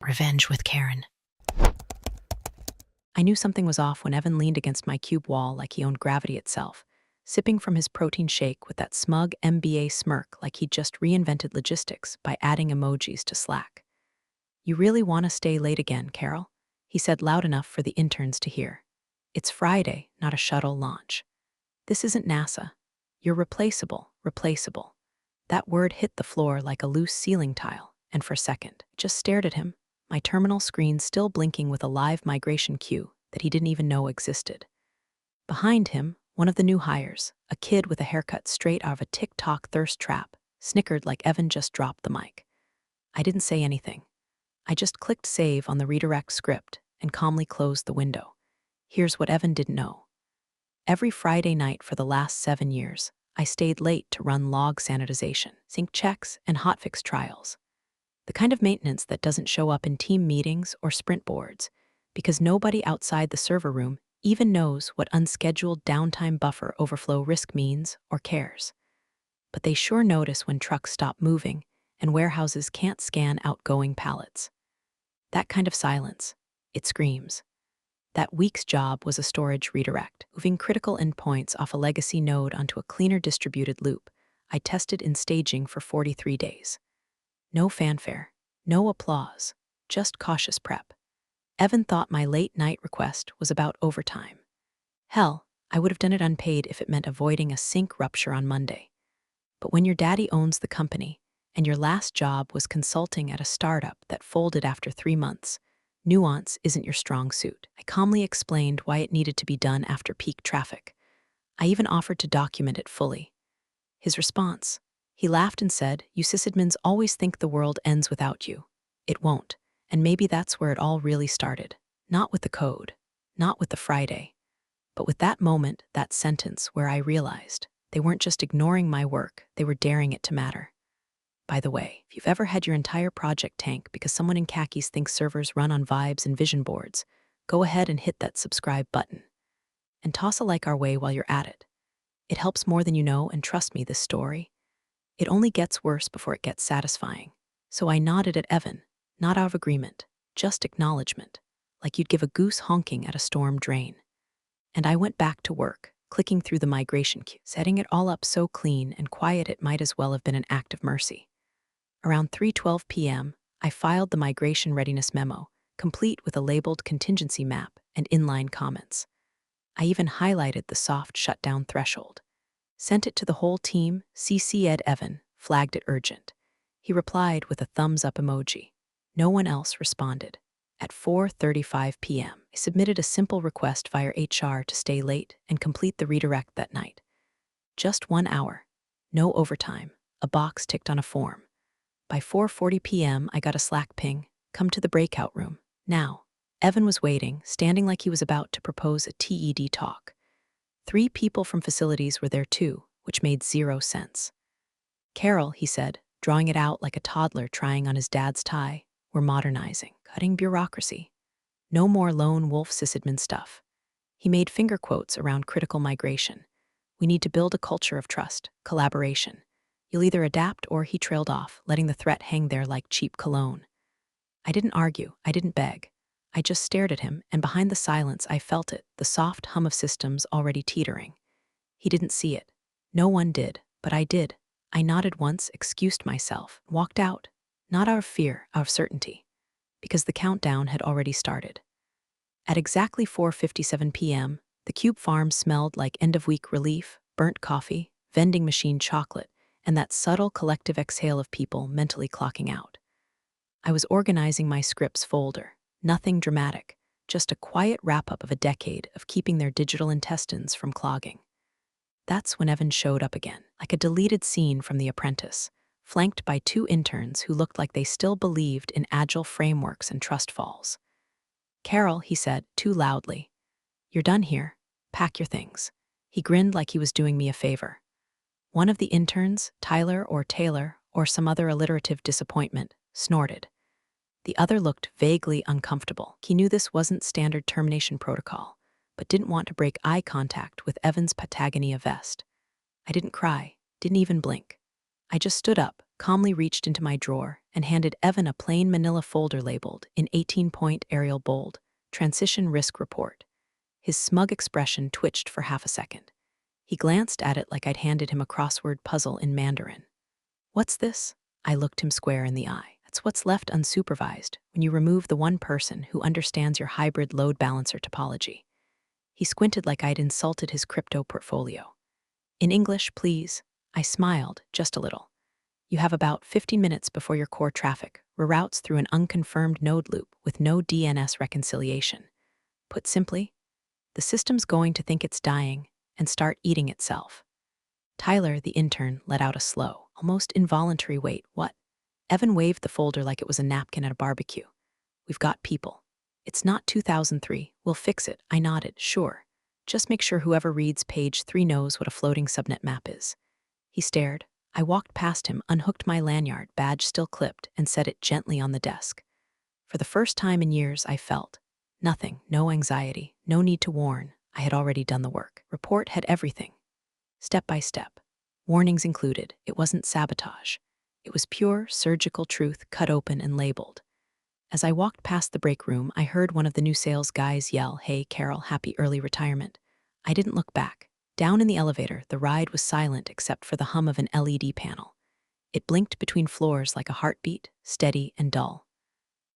Revenge with Karen. I knew something was off when Evan leaned against my cube wall like he owned gravity itself, sipping from his protein shake with that smug MBA smirk like he'd just reinvented logistics by adding emojis to Slack. "You really want to stay late again, Carol?" he said loud enough for the interns to hear. "It's Friday, not a shuttle launch. This isn't NASA. You're replaceable. That word hit the floor like a loose ceiling tile, and for a second, I just stared at him, my terminal screen still blinking with a live migration queue that he didn't even know existed. Behind him, one of the new hires, a kid with a haircut straight out of a TikTok thirst trap, snickered like Evan just dropped the mic. I didn't say anything. I just clicked save on the redirect script and calmly closed the window. Here's what Evan didn't know. Every Friday night for the last 7 years, I stayed late to run log sanitization, sync checks, and hotfix trials. The kind of maintenance that doesn't show up in team meetings or sprint boards, because nobody outside the server room even knows what unscheduled downtime buffer overflow risk means or cares. But they sure notice when trucks stop moving and warehouses can't scan outgoing pallets. That kind of silence, it screams. That week's job was a storage redirect, moving critical endpoints off a legacy node onto a cleaner distributed loop I tested in staging for 43 days. No fanfare, no applause, just cautious prep. Evan thought my late night request was about overtime. Hell, I would have done it unpaid if it meant avoiding a sink rupture on Monday. But when your daddy owns the company, and your last job was consulting at a startup that folded after 3 months, nuance isn't your strong suit. I calmly explained why it needed to be done after peak traffic. I even offered to document it fully. His response: he laughed and said, "You sysadmins always think the world ends without you. It won't. And maybe that's where it all really started. Not with the code, not with the Friday, but with that moment, that sentence where I realized they weren't just ignoring my work, they were daring it to matter." By the way, if you've ever had your entire project tank because someone in khakis thinks servers run on vibes and vision boards, go ahead and hit that subscribe button. And toss a like our way while you're at it. It helps more than you know, and trust me, this story, it only gets worse before it gets satisfying. So I nodded at Evan, not out of agreement, just acknowledgement, like you'd give a goose honking at a storm drain. And I went back to work, clicking through the migration queue, setting it all up so clean and quiet it might as well have been an act of mercy. Around 3:12 p.m., I filed the migration readiness memo, complete with a labeled contingency map and inline comments. I even highlighted the soft shutdown threshold. Sent it to the whole team, CC Evan, flagged it urgent. He replied with a thumbs up emoji. No one else responded. At 4:35 p.m., I submitted a simple request via HR to stay late and complete the redirect that night. Just 1 hour. No overtime. A box ticked on a form. By 4:40 p.m., I got a Slack ping. "Come to the breakout room. Now." Evan was waiting, standing like he was about to propose a TED talk. 3 people from facilities were there too, which made 0 sense. "Carol," he said, drawing it out like a toddler trying on his dad's tie, "we're modernizing, cutting bureaucracy. No more lone wolf sysadmin stuff." He made finger quotes around critical migration. "We need to build a culture of trust, collaboration. You'll either adapt," or he trailed off, letting the threat hang there like cheap cologne. I didn't argue, I didn't beg. I just stared at him, and behind the silence I felt it, the soft hum of systems already teetering. He didn't see it. No one did, but I did. I nodded once, excused myself, walked out, not out of fear, out of certainty, because the countdown had already started. At exactly 4:57 p.m., the Cube farm smelled like end-of-week relief, burnt coffee, vending machine chocolate, and that subtle collective exhale of people mentally clocking out. I was organizing my scripts folder. Nothing dramatic, just a quiet wrap-up of a decade of keeping their digital intestines from clogging. That's when Evan showed up again, like a deleted scene from The Apprentice, flanked by 2 interns who looked like they still believed in agile frameworks and trust falls. "Carol," he said, too loudly, "you're done here. Pack your things." He grinned like he was doing me a favor. One of the interns, Tyler or Taylor, or some other alliterative disappointment, snorted. The other looked vaguely uncomfortable. He knew this wasn't standard termination protocol, but didn't want to break eye contact with Evan's Patagonia vest. I didn't cry, didn't even blink. I just stood up, calmly reached into my drawer and handed Evan a plain manila folder labeled in 18-point Arial bold, Transition Risk Report. His smug expression twitched for half a second. He glanced at it like I'd handed him a crossword puzzle in Mandarin. "What's this?" I looked him square in the eye. "That's what's left unsupervised when you remove the one person who understands your hybrid load balancer topology." He squinted like I'd insulted his crypto portfolio. "In English, please." I smiled, just a little. "You have about 15 minutes before your core traffic reroutes through an unconfirmed node loop with no DNS reconciliation. Put simply, the system's going to think it's dying and start eating itself." Tyler, the intern, let out a slow, almost involuntary wait. "What?" Evan waved the folder like it was a napkin at a barbecue. "We've got people. It's not 2003. We'll fix it." I nodded. "Sure. Just make sure whoever reads page 3 knows what a floating subnet map is." He stared. I walked past him, unhooked my lanyard, badge still clipped, and set it gently on the desk. For the first time in years, I felt nothing, no anxiety, no need to warn. I had already done the work. Report had everything. Step by step. Warnings included. It wasn't sabotage. It was pure, surgical truth cut open and labeled. As I walked past the break room, I heard one of the new sales guys yell, "Hey, Carol, happy early retirement." I didn't look back. Down in the elevator, the ride was silent except for the hum of an LED panel. It blinked between floors like a heartbeat, steady and dull.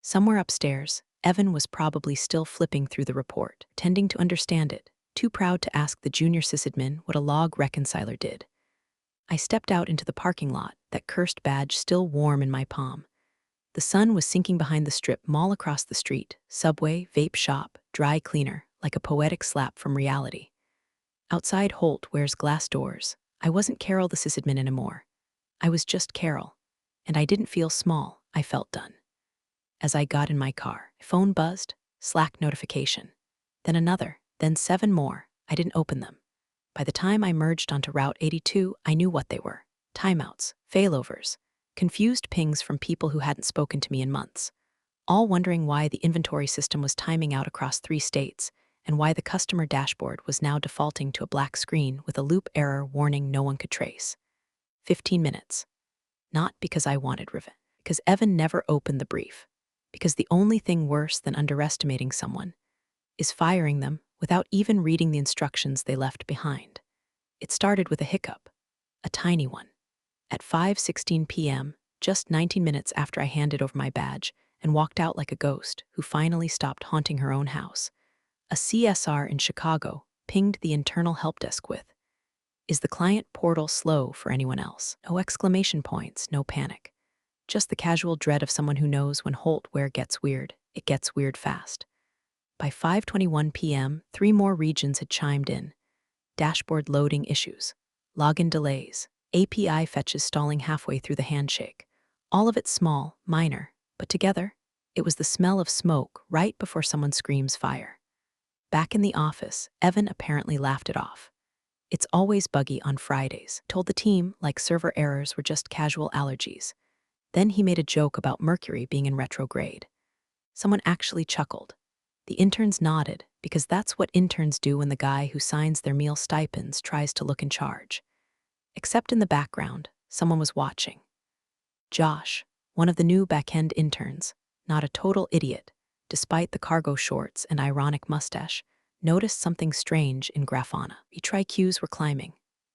Somewhere upstairs, Evan was probably still flipping through the report, tending to understand it, too proud to ask the junior sysadmin what a log reconciler did. I stepped out into the parking lot, that cursed badge still warm in my palm. The sun was sinking behind the strip mall across the street, subway, vape shop, dry cleaner, like a poetic slap from reality. Outside Holt wears glass doors. I wasn't Carol the sysadmin anymore. I was just Carol. And I didn't feel small, I felt done. As I got in my car, phone buzzed, Slack notification. Then another, then 7 more. I didn't open them. By the time I merged onto Route 82, I knew what they were. Timeouts, failovers, confused pings from people who hadn't spoken to me in months, all wondering why the inventory system was timing out across 3 states and why the customer dashboard was now defaulting to a black screen with a loop error warning no one could trace. 15 minutes. Not because I wanted revenge, because Evan never opened the brief, because the only thing worse than underestimating someone is firing them without even reading the instructions they left behind. It started with a hiccup, a tiny one. At 5:16 p.m., just 19 minutes after I handed over my badge and walked out like a ghost who finally stopped haunting her own house, a CSR in Chicago pinged the internal help desk with, "Is the client portal slow for anyone else?" No exclamation points, no panic. Just the casual dread of someone who knows when Holtware gets weird, it gets weird fast. By 5:21 p.m., 3 more regions had chimed in. Dashboard loading issues, login delays, API fetches stalling halfway through the handshake. All of it small, minor, but together, it was the smell of smoke right before someone screams fire. Back in the office, Evan apparently laughed it off. "It's always buggy on Fridays," told the team like server errors were just casual allergies. Then he made a joke about Mercury being in retrograde. Someone actually chuckled. The interns nodded, because that's what interns do when the guy who signs their meal stipends tries to look in charge. Except in the background, someone was watching. Josh, one of the new back-end interns, not a total idiot, despite the cargo shorts and ironic mustache, noticed something strange in Grafana. Retry queues were climbing.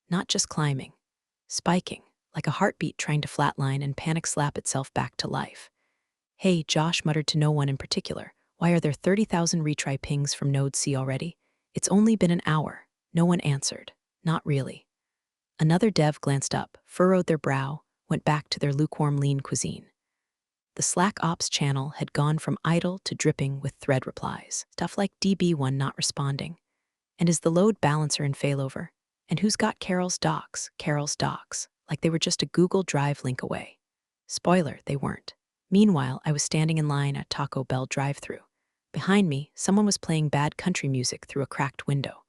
Not just climbing. Spiking, like a heartbeat trying to flatline and panic slap itself back to life. "Hey," Josh muttered to no one in particular, "why are there 30,000 retry pings from Node C already? It's only been an hour." No one answered. Not really. Another dev glanced up, furrowed their brow, went back to their lukewarm lean cuisine. The Slack ops channel had gone from idle to dripping with thread replies. Stuff like DB1 not responding. And is the load balancer in failover? And who's got Carol's docs? Carol's docs, like they were just a Google Drive link away. Spoiler, they weren't. Meanwhile, I was standing in line at Taco Bell drive-thru. Behind me, someone was playing bad country music through a cracked window.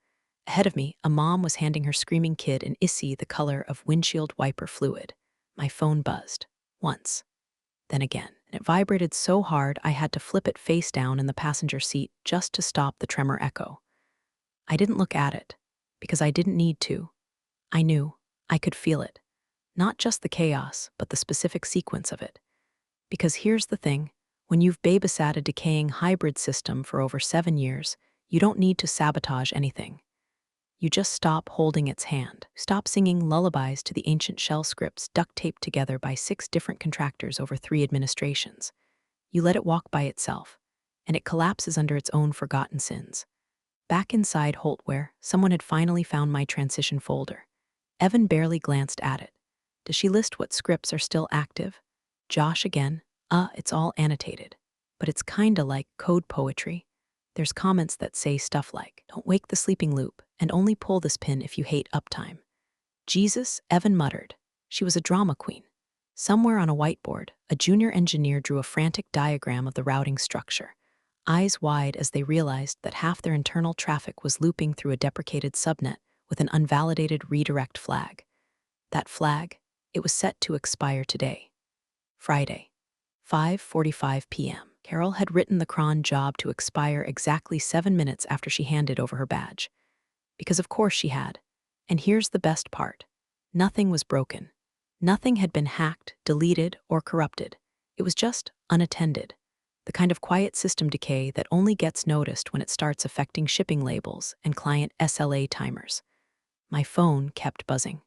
Ahead of me, a mom was handing her screaming kid an issy the color of windshield wiper fluid. My phone buzzed. Once. Then again. And it vibrated so hard I had to flip it face down in the passenger seat just to stop the tremor echo. I didn't look at it, because I didn't need to. I knew. I could feel it. Not just the chaos, but the specific sequence of it. Because here's the thing, when you've babysat a decaying hybrid system for over 7 years, you don't need to sabotage anything. You just stop holding its hand. Stop singing lullabies to the ancient shell scripts duct taped together by 6 different contractors over 3 administrations. You let it walk by itself, and it collapses under its own forgotten sins. Back inside Holtware, someone had finally found my transition folder. Evan barely glanced at it. Does she list what scripts are still active? Josh again. It's all annotated. But it's kinda like code poetry. There's comments that say stuff like, don't wake the sleeping loop, and only pull this pin if you hate uptime. Jesus, Evan muttered. She was a drama queen. Somewhere on a whiteboard, a junior engineer drew a frantic diagram of the routing structure, eyes wide as they realized that half their internal traffic was looping through a deprecated subnet with an unvalidated redirect flag. That flag, it was set to expire today. Friday, 5:45 p.m. Carol had written the cron job to expire exactly 7 minutes after she handed over her badge. Because of course she had. And here's the best part. Nothing was broken. Nothing had been hacked, deleted, or corrupted. It was just unattended. The kind of quiet system decay that only gets noticed when it starts affecting shipping labels and client SLA timers. My phone kept buzzing.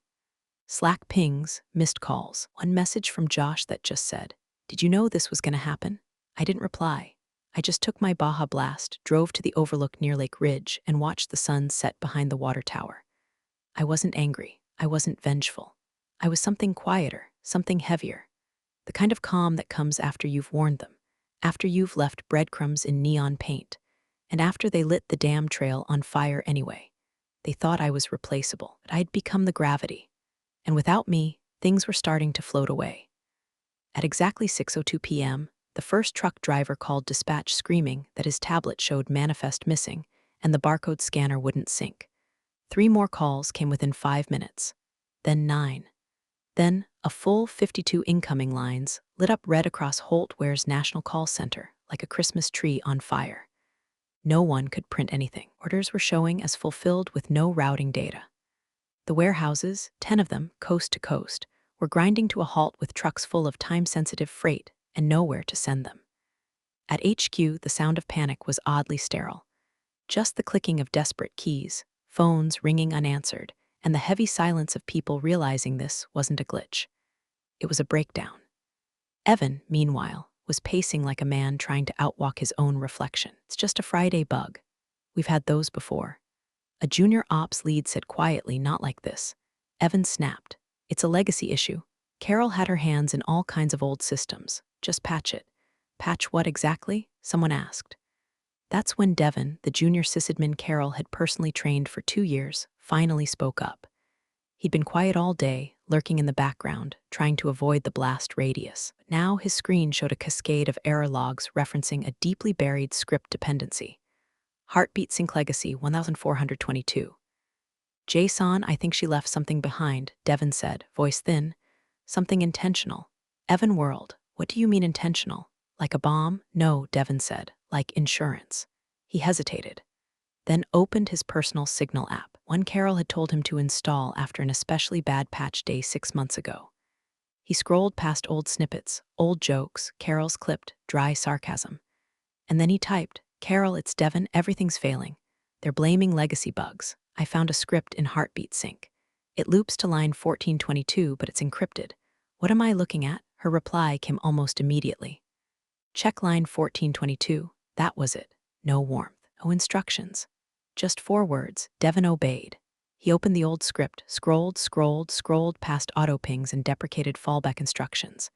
Slack pings, missed calls, one message from Josh that just said, "Did you know this was going to happen?" I didn't reply. I just took my Baja Blast, drove to the overlook near Lake Ridge, and watched the sun set behind the water tower. I wasn't angry. I wasn't vengeful. I was something quieter, something heavier. The kind of calm that comes after you've warned them, after you've left breadcrumbs in neon paint, and after they lit the damn trail on fire anyway. They thought I was replaceable, but I'd become the gravity. And without me, things were starting to float away. At exactly 6:02 p.m., the first truck driver called dispatch screaming that his tablet showed manifest missing and the barcode scanner wouldn't sync. 3 more calls came within 5 minutes. Then 9. Then a full 52 incoming lines lit up red across Holtware's National Call Center like a Christmas tree on fire. No one could print anything. Orders were showing as fulfilled with no routing data. The warehouses, 10 of them, coast to coast, were grinding to a halt with trucks full of time-sensitive freight and nowhere to send them. At HQ, the sound of panic was oddly sterile. Just the clicking of desperate keys, phones ringing unanswered, and the heavy silence of people realizing this wasn't a glitch. It was a breakdown. Evan, meanwhile, was pacing like a man trying to outwalk his own reflection. It's just a Friday bug. We've had those before. A junior ops lead said quietly, not like this. Evan snapped. It's a legacy issue. Carol had her hands in all kinds of old systems. Just patch it. Patch what exactly? Someone asked. That's when Devon, the junior sysadmin Carol had personally trained for 2 years, finally spoke up. He'd been quiet all day, lurking in the background, trying to avoid the blast radius. But now his screen showed a cascade of error logs referencing a deeply buried script dependency. Heartbeat sync legacy 1422. JSON, I think she left something behind, Devon said, voice thin. Something intentional. Evan whirled. What do you mean intentional? Like a bomb? No, Devon said. Like insurance. He hesitated. Then opened his personal Signal app, one Carol had told him to install after an especially bad patch day 6 months ago. He scrolled past old snippets, old jokes, Carol's clipped, dry sarcasm. And then he typed, Carol, it's Devon, everything's failing. They're blaming legacy bugs. I found a script in Heartbeat Sync. It loops to line 1422, but it's encrypted. What am I looking at? Her reply came almost immediately. Check line 1422. That was it. No warmth. No instructions. Just 4 words. Devon obeyed. He opened the old script, scrolled past auto pings and deprecated fallback instructions.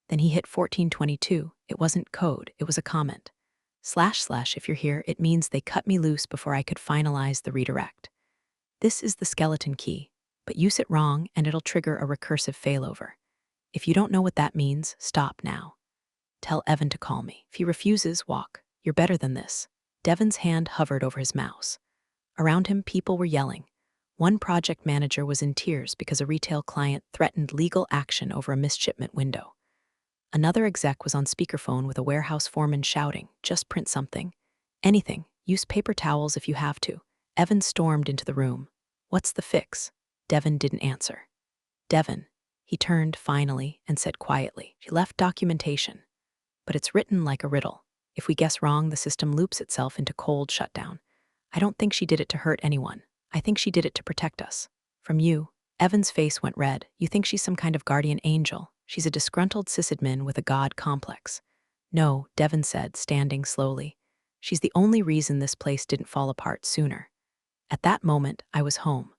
Then he hit 1422. It wasn't code, it was a comment. / if you're here, it means they cut me loose before I could finalize the redirect. This is the skeleton key, but use it wrong and it'll trigger a recursive failover. If you don't know what that means, stop now. Tell Evan to call me. If he refuses, walk. You're better than this. Devon's hand hovered over his mouse. Around him, people were yelling. One project manager was in tears because a retail client threatened legal action over a missed shipment window. Another exec was on speakerphone with a warehouse foreman shouting, just print something. Anything. Use paper towels if you have to. Evan stormed into the room. What's the fix? Devon didn't answer. Devon. He turned, finally, and said quietly, "She left documentation, but it's written like a riddle. If we guess wrong, the system loops itself into cold shutdown. I don't think she did it to hurt anyone. I think she did it to protect us. From you." Evan's face went red. "You think she's some kind of guardian angel? She's a disgruntled sysadmin with a god complex." "No," Devon said, standing slowly. "She's the only reason this place didn't fall apart sooner." At that moment, I was home.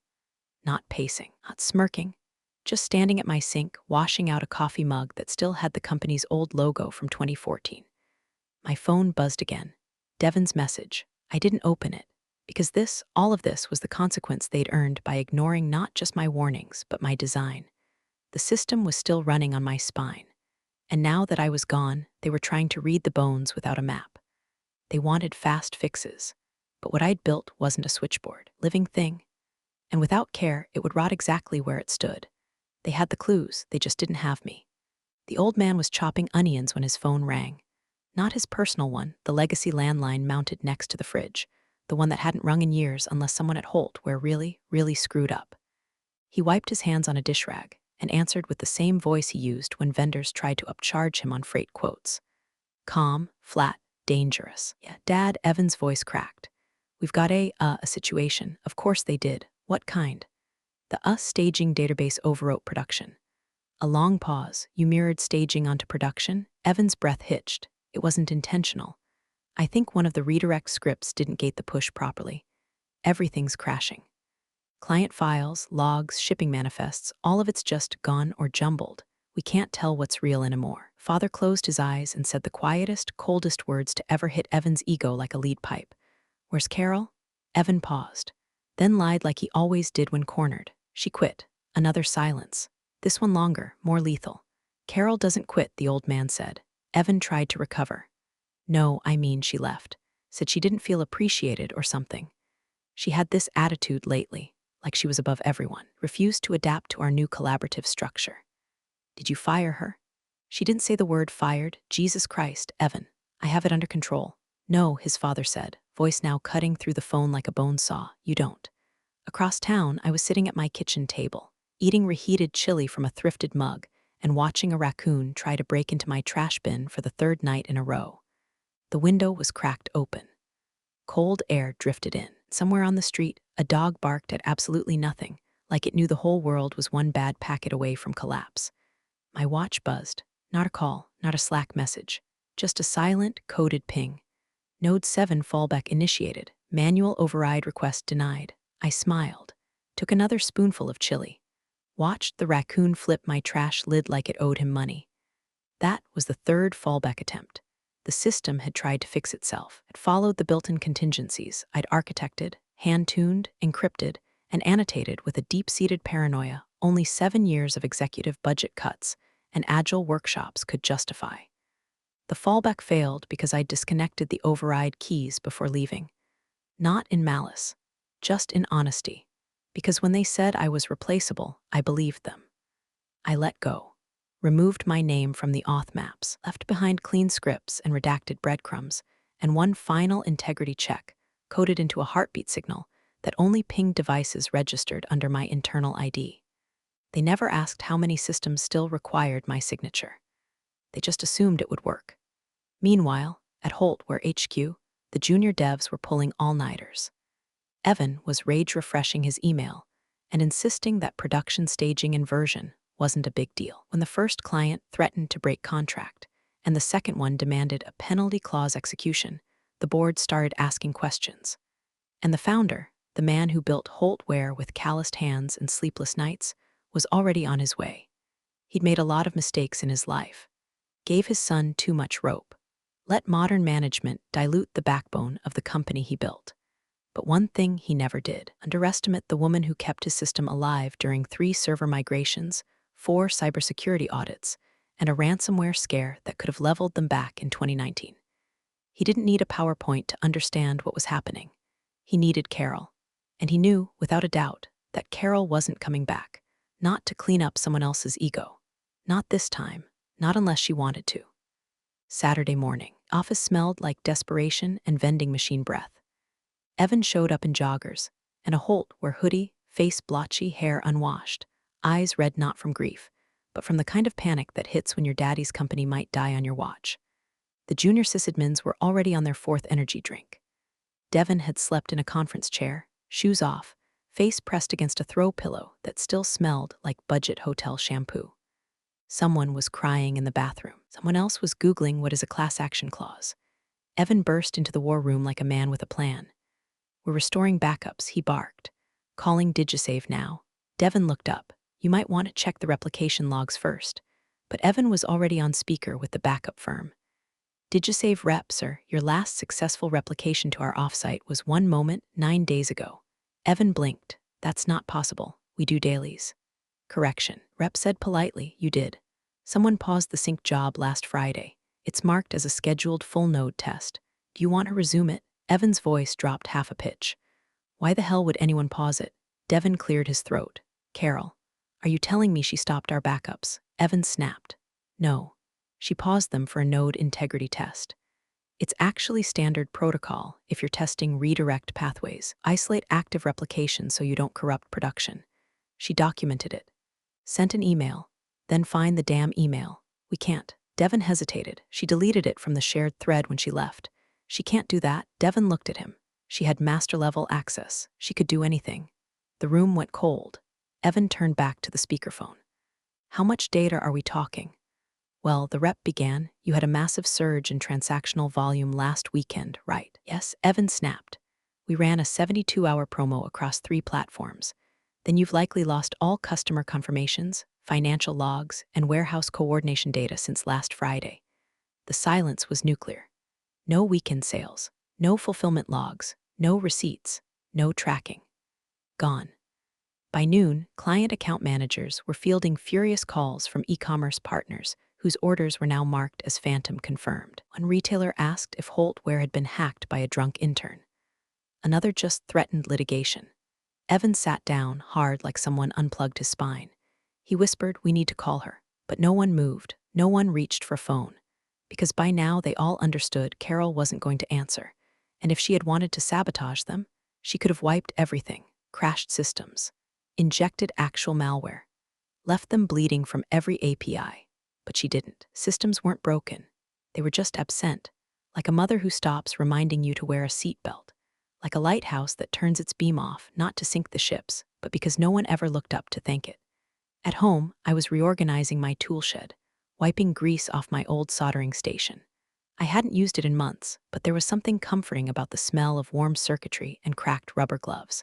Not pacing, not smirking, just standing at my sink, washing out a coffee mug that still had the company's old logo from 2014. My phone buzzed again. Devon's message. I didn't open it, because all of this was the consequence they'd earned by ignoring not just my warnings, but my design. The system was still running on my spine. And now that I was gone, they were trying to read the bones without a map. They wanted fast fixes. But what I'd built wasn't a switchboard, living thing. And without care, it would rot exactly where it stood. They had the clues, they just didn't have me. The old man was chopping onions when his phone rang. Not his personal one, the legacy landline mounted next to the fridge, the one that hadn't rung in years unless someone at Holt were really, really screwed up. He wiped his hands on a dish rag and answered with the same voice he used when vendors tried to upcharge him on freight quotes. Calm, flat, dangerous. "Yeah, Dad," Evan's voice cracked. "We've got a situation." Of course they did. What kind? The staging database overwrote production. A long pause. "You mirrored staging onto production?" Evan's breath hitched. "It wasn't intentional. I think one of the redirect scripts didn't gate the push properly. Everything's crashing. Client files, logs, shipping manifests, all of it's just gone or jumbled. We can't tell what's real anymore." Father closed his eyes and said the quietest, coldest words to ever hit Evan's ego like a lead pipe. "Where's Carol?" Evan paused, then lied like he always did when cornered. "She quit." Another silence. This one longer, more lethal. "Carol doesn't quit," the old man said. Evan tried to recover. "No, I mean she left. Said she didn't feel appreciated or something. She had this attitude lately, like she was above everyone, refused to adapt to our new collaborative structure." "Did you fire her?" "She didn't say the word fired." "Jesus Christ, Evan. I have it under control." "No," his father said, voice now cutting through the phone like a bone saw. "You don't." Across town, I was sitting at my kitchen table, eating reheated chili from a thrifted mug, and watching a raccoon try to break into my trash bin for the third night in a row. The window was cracked open. Cold air drifted in. Somewhere on the street, a dog barked at absolutely nothing, like it knew the whole world was one bad packet away from collapse. My watch buzzed. Not a call, not a Slack message. Just a silent, coded ping. Node 7 fallback initiated. Manual override request denied. I smiled. Took another spoonful of chili. Watched the raccoon flip my trash lid like it owed him money. That was the third fallback attempt. The system had tried to fix itself. It followed the built-in contingencies I'd architected, hand-tuned, encrypted, and annotated with a deep-seated paranoia only 7 years of executive budget cuts and agile workshops could justify. The fallback failed because I'd disconnected the override keys before leaving. Not in malice, just in honesty. Because when they said I was replaceable, I believed them. I let go. Removed my name from the auth maps, left behind clean scripts and redacted breadcrumbs, and one final integrity check, coded into a heartbeat signal that only pinged devices registered under my internal ID. They never asked how many systems still required my signature. They just assumed it would work. Meanwhile, at Holt, where HQ, the junior devs were pulling all-nighters. Evan was rage-refreshing his email and insisting that production staging inversion wasn't a big deal. When the first client threatened to break contract and the second one demanded a penalty clause execution, the board started asking questions. And the founder, the man who built Holtware with calloused hands and sleepless nights, was already on his way. He'd made a lot of mistakes in his life. Gave his son too much rope. Let modern management dilute the backbone of the company he built. But one thing he never did: underestimate the woman who kept his system alive during 3 server migrations, 4 cybersecurity audits, and a ransomware scare that could have leveled them back in 2019. He didn't need a PowerPoint to understand what was happening. He needed Carol. And he knew, without a doubt, that Carol wasn't coming back, not to clean up someone else's ego. Not this time, not unless she wanted to. Saturday morning, office smelled like desperation and vending machine breath. Evan showed up in joggers, and a Holt where hoodie, face blotchy, hair unwashed, eyes red not from grief, but from the kind of panic that hits when your daddy's company might die on your watch. The junior sysadmins were already on their fourth energy drink. Devon had slept in a conference chair, shoes off, face pressed against a throw pillow that still smelled like budget hotel shampoo. Someone was crying in the bathroom. Someone else was Googling what is a class action clause. Evan burst into the war room like a man with a plan. "We're restoring backups," he barked. "Calling DigiSave now." Devon looked up. "You might want to check the replication logs first." But Evan was already on speaker with the backup firm. "DigiSave rep, sir, your last successful replication to our offsite was 1 moment 9 days ago." Evan blinked. "That's not possible. We do dailies." "Correction," rep said politely. "You did. Someone paused the sync job last Friday. It's marked as a scheduled full node test. Do you want to resume it?" Evan's voice dropped half a pitch. "Why the hell would anyone pause it?" Devon cleared his throat. "Carol, are you telling me she stopped our backups?" Evan snapped. "No. She paused them for a node integrity test. It's actually standard protocol if you're testing redirect pathways. Isolate active replication so you don't corrupt production." She documented it. "Sent an email. Then find the damn email." "We can't." Devon hesitated. "She deleted it from the shared thread when she left." "She can't do that." Devon looked at him. "She had master-level access. She could do anything." The room went cold. Evan turned back to the speakerphone. "How much data are we talking?" "Well," the rep began, "you had a massive surge in transactional volume last weekend, right?" "Yes," Evan snapped. "We ran a 72-hour promo across 3 platforms. Then you've likely lost all customer confirmations, financial logs, and warehouse coordination data since last Friday." The silence was nuclear. No weekend sales, no fulfillment logs, no receipts, no tracking. Gone. By noon, client account managers were fielding furious calls from e-commerce partners whose orders were now marked as phantom confirmed. One retailer asked if Holtware had been hacked by a drunk intern. Another just threatened litigation. Evan sat down, hard like someone unplugged his spine. He whispered, "We need to call her." But no one moved, no one reached for a phone. Because by now they all understood Carol wasn't going to answer. And if she had wanted to sabotage them, she could have wiped everything, crashed systems, injected actual malware, left them bleeding from every API. But she didn't. Systems weren't broken. They were just absent, like a mother who stops reminding you to wear a seatbelt, like a lighthouse that turns its beam off not to sink the ships, but because no one ever looked up to thank it. At home, I was reorganizing my tool shed, wiping grease off my old soldering station. I hadn't used it in months, but there was something comforting about the smell of warm circuitry and cracked rubber gloves.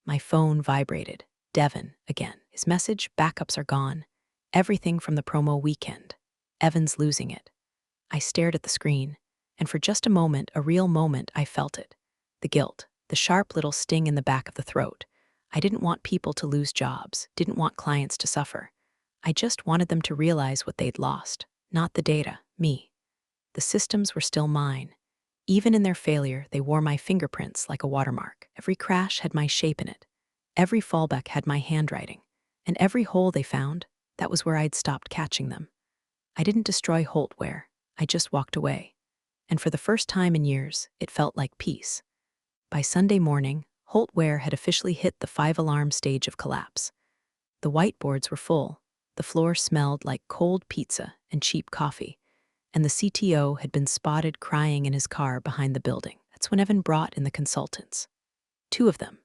My phone vibrated. Devon, again. His message, "Backups are gone. Everything from the promo weekend. Evan's losing it." I stared at the screen, and for just a moment, a real moment, I felt it. The guilt, the sharp little sting in the back of the throat. I didn't want people to lose jobs, didn't want clients to suffer. I just wanted them to realize what they'd lost, not the data, me. The systems were still mine. Even in their failure, they wore my fingerprints like a watermark. Every crash had my shape in it. Every fallback had my handwriting. And every hole they found, that was where I'd stopped catching them. I didn't destroy Holtware. I just walked away. And for the first time in years, it felt like peace. By Sunday morning, Holtware had officially hit the 5-alarm stage of collapse. The whiteboards were full. The floor smelled like cold pizza and cheap coffee. And the CTO had been spotted crying in his car behind the building. That's when Evan brought in the consultants. 2 of them.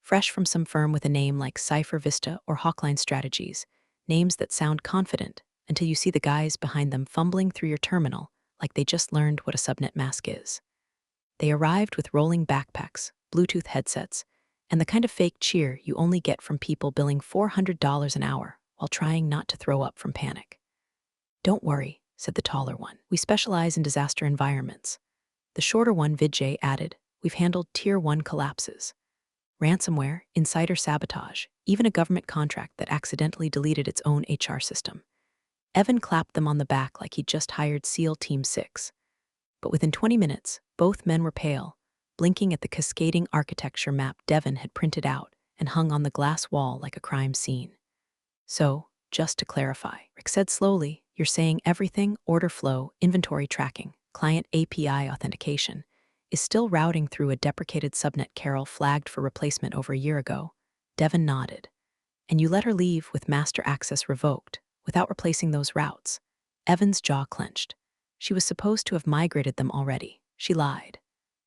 Fresh from some firm with a name like Cypher Vista or Hawkline Strategies, names that sound confident until you see the guys behind them fumbling through your terminal like they just learned what a subnet mask is. They arrived with rolling backpacks, Bluetooth headsets, and the kind of fake cheer you only get from people billing $400 an hour while trying not to throw up from panic. "Don't worry," said the taller one. "We specialize in disaster environments." The shorter one, Vijay, added, "We've handled Tier 1 collapses. Ransomware, insider sabotage, even a government contract that accidentally deleted its own HR system." Evan clapped them on the back like he'd just hired SEAL Team 6. But within 20 minutes, both men were pale, blinking at the cascading architecture map Devon had printed out and hung on the glass wall like a crime scene. "So, just to clarify," Rick said slowly, "you're saying everything, order flow, inventory tracking, client API authentication, is still routing through a deprecated subnet Carol flagged for replacement over a year ago?" Devon nodded. "And you let her leave with master access revoked, without replacing those routes. Evan's jaw clenched. She was supposed to have migrated them already. She lied.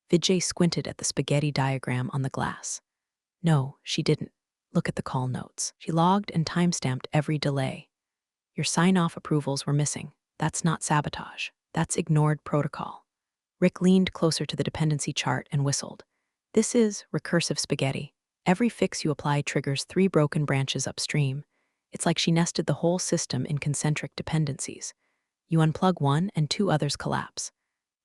Vijay squinted at the spaghetti diagram on the glass. No, she didn't. Look at the call notes. She logged and timestamped every delay. Your sign-off approvals were missing. That's not sabotage. That's ignored protocol. Rick leaned closer to the dependency chart and whistled. This is recursive spaghetti. Every fix you apply triggers 3 broken branches upstream. It's like she nested the whole system in concentric dependencies. You unplug one and 2 others collapse.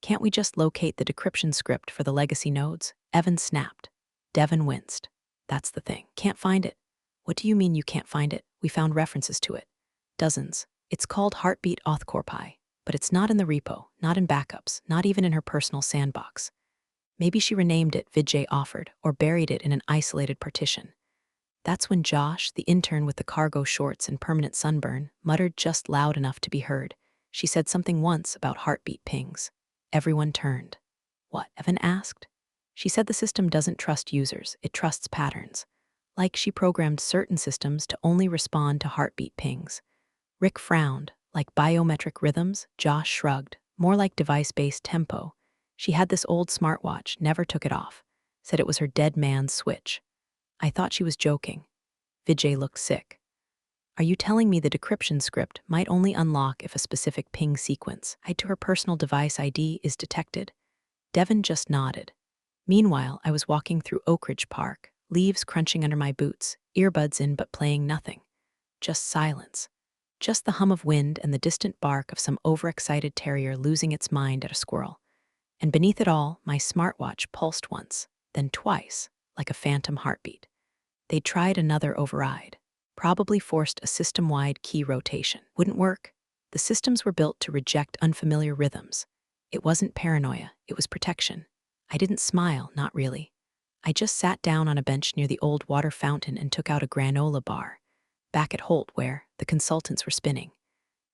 Can't we just locate the decryption script for the legacy nodes? Evan snapped. Devin winced. That's the thing. Can't find it. What do you mean you can't find it? We found references to it. Dozens. It's called Heartbeat Auth but it's not in the repo, not in backups, not even in her personal sandbox. Maybe she renamed it, Vijay offered, or buried it in an isolated partition. That's when Josh, the intern with the cargo shorts and permanent sunburn, muttered just loud enough to be heard. She said something once about heartbeat pings. Everyone turned. What? Evan asked. She said the system doesn't trust users, it trusts patterns. Like she programmed certain systems to only respond to heartbeat pings. Rick frowned. Like biometric rhythms, Josh shrugged. More like device-based tempo. She had this old smartwatch, never took it off. Said it was her dead man's switch. I thought she was joking. Vijay looked sick. Are you telling me the decryption script might only unlock if a specific ping sequence, tied to her personal device ID, is detected? Devin just nodded. Meanwhile, I was walking through Oak Ridge Park, leaves crunching under my boots, earbuds in but playing nothing. Just silence. Just the hum of wind and the distant bark of some overexcited terrier losing its mind at a squirrel. And beneath it all, my smartwatch pulsed once, then twice, like a phantom heartbeat. They'd tried another override. Probably forced a system-wide key rotation. Wouldn't work. The systems were built to reject unfamiliar rhythms. It wasn't paranoia, it was protection. I didn't smile, not really. I just sat down on a bench near the old water fountain and took out a granola bar. Back at Holt, where the consultants were spinning.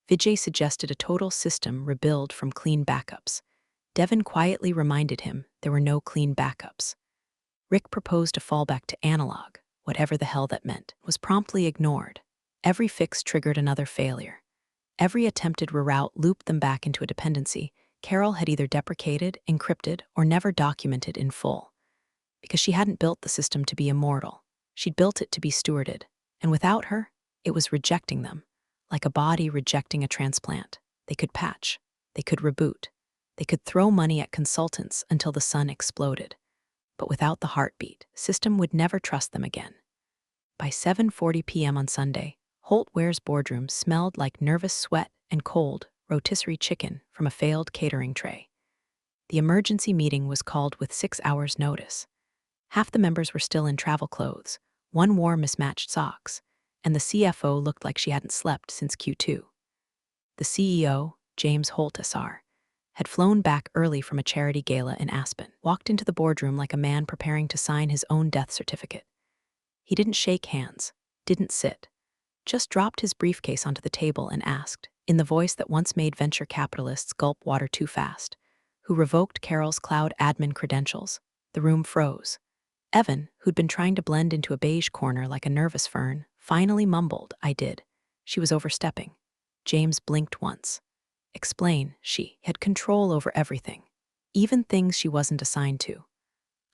Vijay suggested a total system rebuild from clean backups. Devin quietly reminded him there were no clean backups. Rick proposed a fallback to analog, whatever the hell that meant, was promptly ignored. Every fix triggered another failure. Every attempted reroute looped them back into a dependency Carol had either deprecated, encrypted, or never documented in full. Because she hadn't built the system to be immortal. She'd built it to be stewarded. And without her, it was rejecting them, like a body rejecting a transplant. They could patch, they could reboot, they could throw money at consultants until the sun exploded. But without the heartbeat, system would never trust them again. By 7:40 p.m. on Sunday, Holt Ware's boardroom smelled like nervous sweat and cold, rotisserie chicken from a failed catering tray. The emergency meeting was called with 6 hours' notice. Half the members were still in travel clothes. One wore mismatched socks, and the CFO looked like she hadn't slept since Q2. The CEO, James Holt SR, had flown back early from a charity gala in Aspen, walked into the boardroom like a man preparing to sign his own death certificate. He didn't shake hands, didn't sit, just dropped his briefcase onto the table and asked, in the voice that once made venture capitalists gulp water too fast, who revoked Carol's cloud admin credentials. The room froze. Evan, who'd been trying to blend into a beige corner like a nervous fern, finally mumbled, I did. She was overstepping. James blinked once. Explain, she had control over everything, even things she wasn't assigned to.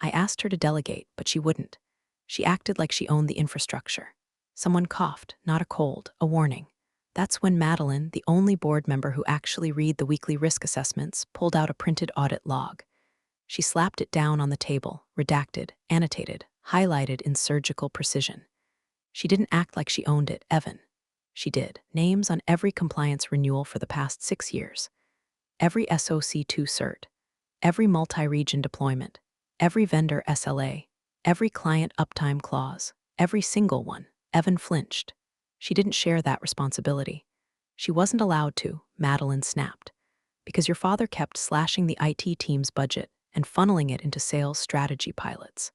I asked her to delegate, but she wouldn't. She acted like she owned the infrastructure. Someone coughed, not a cold, a warning. That's when Madeline, the only board member who actually read the weekly risk assessments, pulled out a printed audit log. She slapped it down on the table, redacted, annotated, highlighted in surgical precision. She didn't act like she owned it, Evan. She did. Names on every compliance renewal for the past 6 years. Every SOC2 cert. Every multi-region deployment. Every vendor SLA. Every client uptime clause. Every single one. Evan flinched. She didn't share that responsibility. She wasn't allowed to, Madeline snapped. Because your father kept slashing the IT team's budget and funneling it into sales strategy pilots.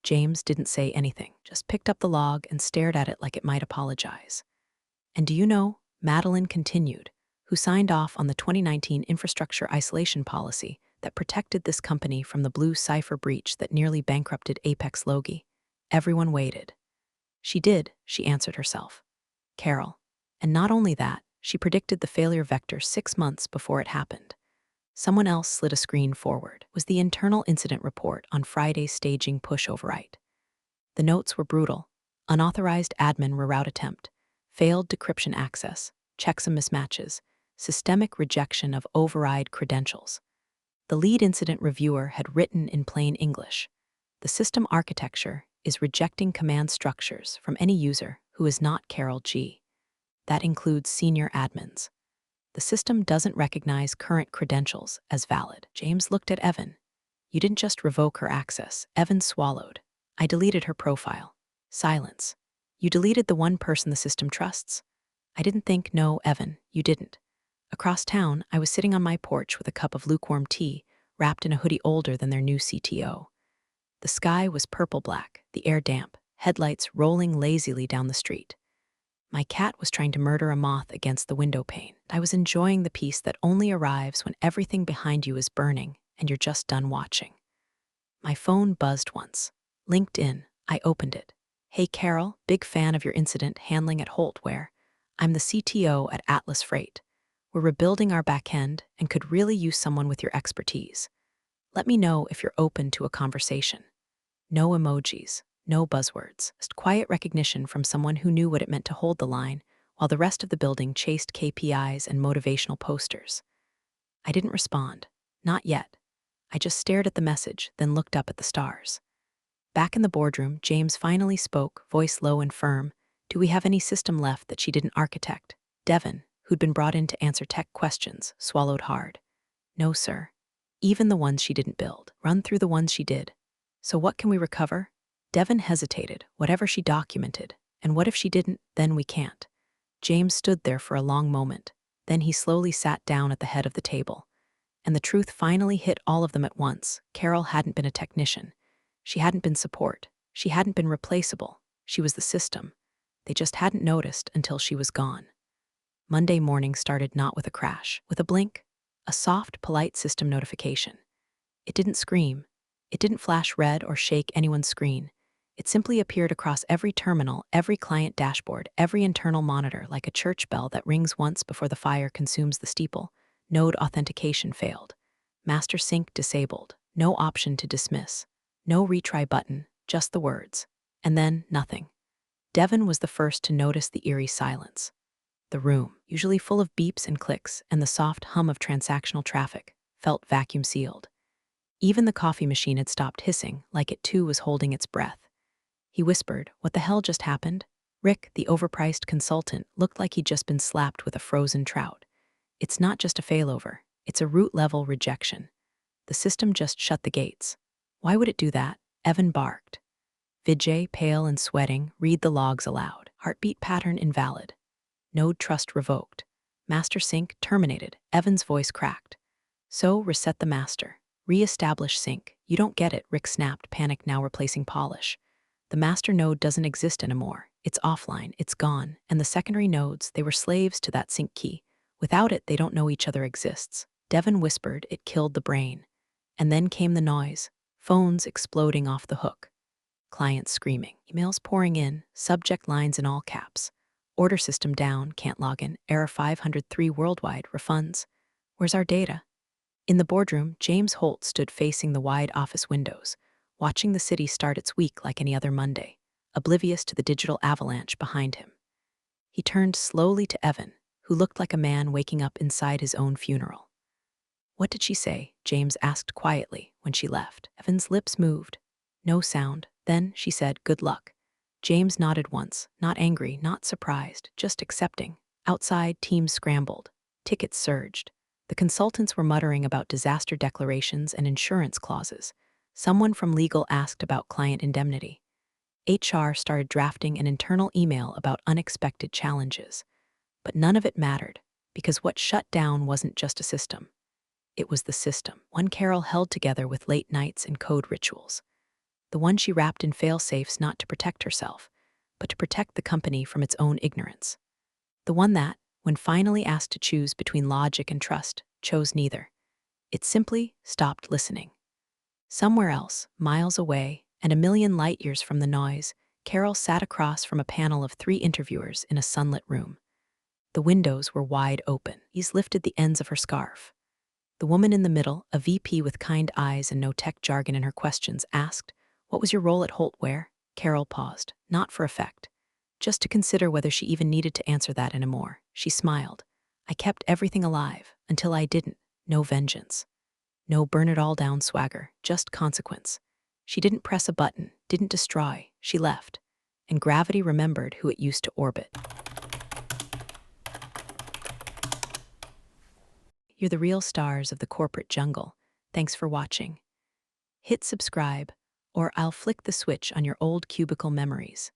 James didn't say anything, just picked up the log and stared at it like it might apologize. And do you know, Madeline continued, who signed off on the 2019 infrastructure isolation policy that protected this company from the blue cipher breach that nearly bankrupted Apex Logi. Everyone waited. She did, she answered herself. Carol. And not only that, she predicted the failure vector 6 months before it happened. Someone else slid a screen forward. Was the internal incident report on Friday's staging push overwrite. The notes were brutal. Unauthorized admin reroute attempt, failed decryption access, checksum mismatches, systemic rejection of override credentials. The lead incident reviewer had written in plain English. The system architecture is rejecting command structures from any user who is not Carol G. That includes senior admins. The system doesn't recognize current credentials as valid. James looked at Evan. You didn't just revoke her access. Evan swallowed. I deleted her profile. Silence. You deleted the one person the system trusts? I didn't think, no, Evan, you didn't. Across town, I was sitting on my porch with a cup of lukewarm tea, wrapped in a hoodie older than their new CTO. The sky was purple-black, the air damp, headlights rolling lazily down the street. My cat was trying to murder a moth against the window pane. I was enjoying the peace that only arrives when everything behind you is burning and you're just done watching. My phone buzzed once. LinkedIn. I opened it. Hey Carol, big fan of your incident handling at Holtware. I'm the CTO at Atlas Freight. We're rebuilding our back end and could really use someone with your expertise. Let me know if you're open to a conversation. No emojis, no buzzwords, just quiet recognition from someone who knew what it meant to hold the line, while the rest of the building chased KPIs and motivational posters. I didn't respond. Not yet. I just stared at the message, then looked up at the stars. Back in the boardroom, James finally spoke, voice low and firm. Do we have any system left that she didn't architect? Devon, who'd been brought in to answer tech questions, swallowed hard. No, sir. Even the ones she didn't build. Run through the ones she did. So what can we recover? Devon hesitated, whatever she documented. And what if she didn't? Then we can't. James stood there for a long moment. Then he slowly sat down at the head of the table. And the truth finally hit all of them at once. Carol hadn't been a technician. She hadn't been support. She hadn't been replaceable. She was the system. They just hadn't noticed until she was gone. Monday morning started not with a crash, with a blink, a soft, polite system notification. It didn't scream. It didn't flash red or shake anyone's screen. It simply appeared across every terminal, every client dashboard, every internal monitor like a church bell that rings once before the fire consumes the steeple. Node authentication failed. Master sync disabled. No option to dismiss. No retry button, just the words. And then, nothing. Devon was the first to notice the eerie silence. The room, usually full of beeps and clicks and the soft hum of transactional traffic, felt vacuum-sealed. Even the coffee machine had stopped hissing, like it too was holding its breath. He whispered, "What the hell just happened?" Rick, the overpriced consultant, looked like he'd just been slapped with a frozen trout. It's not just a failover, it's a root-level rejection. The system just shut the gates. Why would it do that? Evan barked. Vijay, pale and sweating, read the logs aloud. Heartbeat pattern invalid. Node trust revoked. Master sync terminated. Evan's voice cracked. So, reset the master. Re-establish sync. You don't get it, Rick snapped, panic now replacing polish. The master node doesn't exist anymore. It's offline, it's gone, and the secondary nodes, they were slaves to that sync key. Without it, they don't know each other exists. Devon whispered, it killed the brain. And then came the noise. Phones exploding off the hook. Clients screaming. Emails pouring in, subject lines in all caps. Order system down, can't log in, error 503 worldwide, refunds. Where's our data? In the boardroom, James Holt stood facing the wide office windows, watching the city start its week like any other Monday, oblivious to the digital avalanche behind him. He turned slowly to Evan, who looked like a man waking up inside his own funeral. What did she say? James asked quietly when she left. Evan's lips moved. No sound. Then she said, good luck. James nodded once, not angry, not surprised, just accepting. Outside, teams scrambled. Tickets surged. The consultants were muttering about disaster declarations and insurance clauses. Someone from legal asked about client indemnity. HR started drafting an internal email about unexpected challenges. But none of it mattered, because what shut down wasn't just a system. It was the system, one Carol held together with late nights and code rituals. The one she wrapped in fail-safes not to protect herself, but to protect the company from its own ignorance. The one that, when finally asked to choose between logic and trust, chose neither. It simply stopped listening. Somewhere else, miles away, and a million light-years from the noise, Carol sat across from a panel of 3 interviewers in a sunlit room. The windows were wide open. Ease lifted the ends of her scarf. The woman in the middle, a VP with kind eyes and no tech jargon in her questions, asked, "What was your role at Holtware?" Carol paused, not for effect, just to consider whether she even needed to answer that anymore. She smiled. "I kept everything alive, until I didn't. No vengeance. No burn it all down swagger, just consequence." She didn't press a button, didn't destroy, she left. And gravity remembered who it used to orbit. You're the real stars of the corporate jungle. Thanks for watching. Hit subscribe, or I'll flick the switch on your old cubicle memories.